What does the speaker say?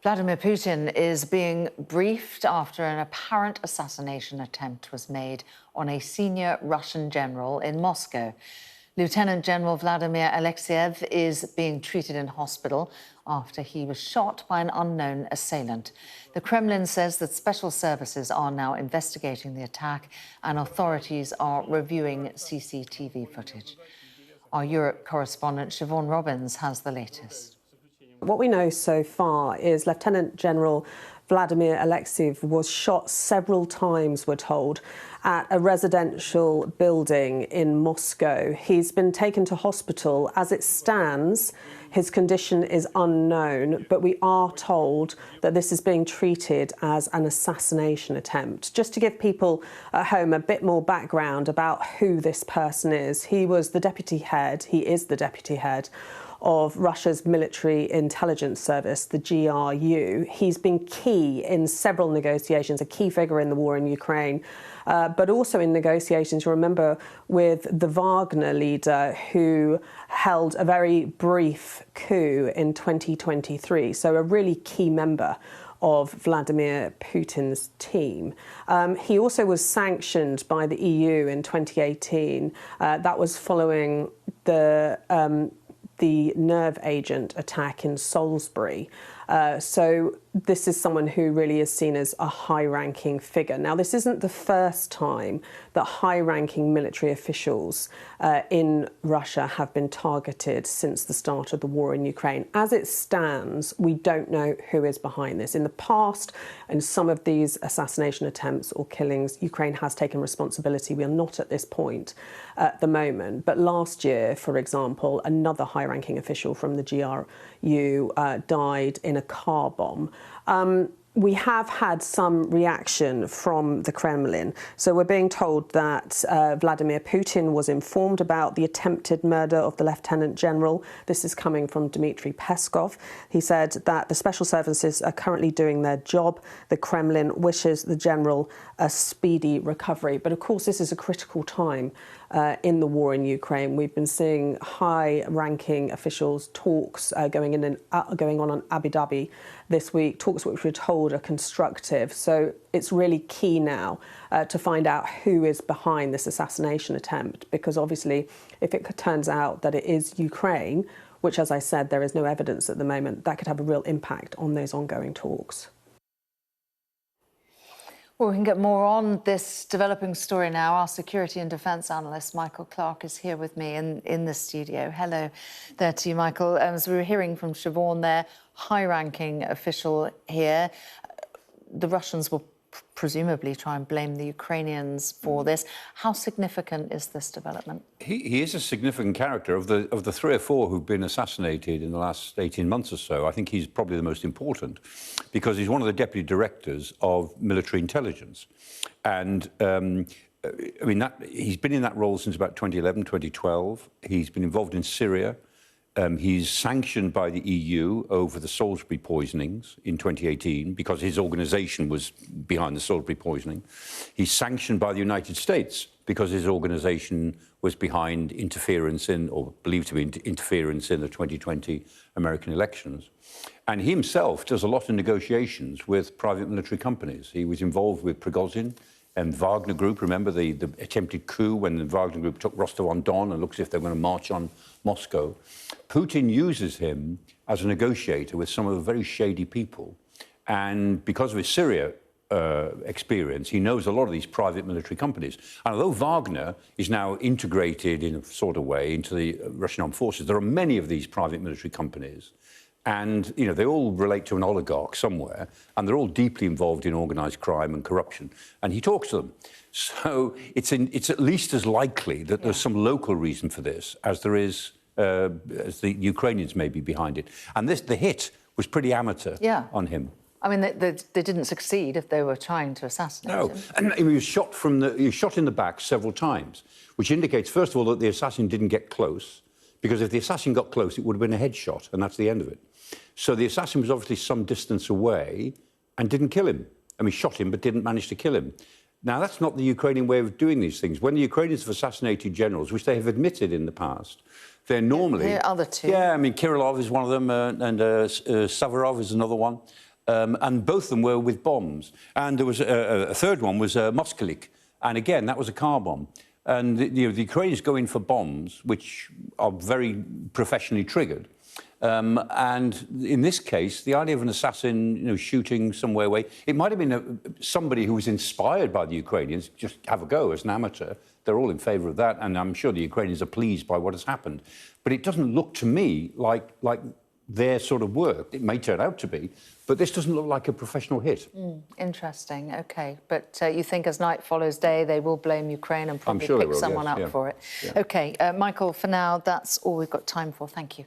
Vladimir Putin is being briefed after an apparent assassination attempt was made on a senior Russian general in Moscow. Lieutenant General Vladimir Alexeyev is being treated in hospital after he was shot by an unknown assailant. The Kremlin says that special services are now investigating the attack and authorities are reviewing CCTV footage. Our Europe correspondent Siobhan Robbins has the latest. What we know so far is Lieutenant General Vladimir Alexeyev was shot several times, we're told, at a residential building in Moscow. He's been taken to hospital. As it stands, his condition is unknown, but we are told that this is being treated as an assassination attempt. Just to give people at home a bit more background about who this person is, he is the deputy head of Russia's military intelligence service, the GRU. He's been key in several negotiations, a key figure in the war in Ukraine, but also in negotiations, you remember, with the Wagner leader who held a very brief coup in 2023. So a really key member of Vladimir Putin's team. He also was sanctioned by the EU in 2018. That was following the nerve agent attack in Salisbury. So this is someone who really is seen as a high-ranking figure. Now, this isn't the first time that high-ranking military officials in Russia have been targeted since the start of the war in Ukraine. As it stands, we don't know who is behind this. In the past, in some of these assassination attempts or killings, Ukraine has taken responsibility. We are not at this point at the moment. But last year, for example, another high-ranking official from the GRU died in a car bomb. We have had some reaction from the Kremlin. So we're being told that Vladimir Putin was informed about the attempted murder of the Lieutenant General. This is coming from Dmitry Peskov. He said that the special services are currently doing their job. The Kremlin wishes the general a speedy recovery. But of course, this is a critical time in the war in Ukraine. We've been seeing high-ranking officials talks going on Abu Dhabi this week, talks which we're told are constructive. So it's really key now to find out who is behind this assassination attempt, because obviously if it turns out that it is Ukraine, which, as I said, there is no evidence at the moment, that could have a real impact on those ongoing talks. Well, we can get more on this developing story now. Our security and defence analyst, Michael Clarke, is here with me in the studio. Hello there to you, Michael. As we were hearing from Siobhan there, high-ranking official here. The Russians will presumably try and blame the Ukrainians for this. How significant is this development? He is a significant character. Of the 3 or 4 who've been assassinated in the last 18 months or so, I think he's probably the most important, because he's one of the deputy directors of military intelligence. And I mean, he's been in that role since about 2011, 2012. He's been involved in Syria. He's sanctioned by the EU over the Salisbury poisonings in 2018 because his organisation was behind the Salisbury poisoning. He's sanctioned by the United States because his organisation was behind interference in, or believed to be interference in, the 2020 American elections. And he himself does a lot of negotiations with private military companies. He was involved with Prigozhin and Wagner Group. Remember the attempted coup when the Wagner Group took Rostov-on-Don and looks as if they're going to march on Moscow. Putin uses him as a negotiator with some of the very shady people. And because of his Syria experience, he knows a lot of these private military companies. And although Wagner is now integrated in a sort of way into the Russian armed forces, there are many of these private military companies. And, you know, they all relate to an oligarch somewhere, and they're all deeply involved in organised crime and corruption. And he talks to them. So it's at least as likely that there's some local reason for this as there is, as the Ukrainians may be behind it. And the hit was pretty amateur on him. I mean, they didn't succeed if they were trying to assassinate him. And he was shot in the back several times, which indicates, first of all, that the assassin didn't get close, because if the assassin got close, it would have been a headshot, and that's the end of it. So the assassin was obviously some distance away and didn't kill him. I mean, shot him, but didn't manage to kill him. Now, that's not the Ukrainian way of doing these things. When the Ukrainians have assassinated generals, which they have admitted in the past, they're normally... The other two. Yeah, I mean, Kirillov is one of them, and Savarov is another one. and both of them were with bombs. And there was a third one was Moskalik, and again, that was a car bomb. And the Ukrainians go in for bombs, which are very professionally triggered. And in this case, the idea of an assassin, shooting somewhere away, it might have been somebody who was inspired by the Ukrainians, just have a go as an amateur. They're all in favour of that, and I'm sure the Ukrainians are pleased by what has happened. But it doesn't look to me like their sort of work. It may turn out to be, but this doesn't look like a professional hit. Interesting, OK. But you think as night follows day, they will blame Ukraine and probably sure pick someone up for it? Yeah. OK, Michael, for now, that's all we've got time for. Thank you.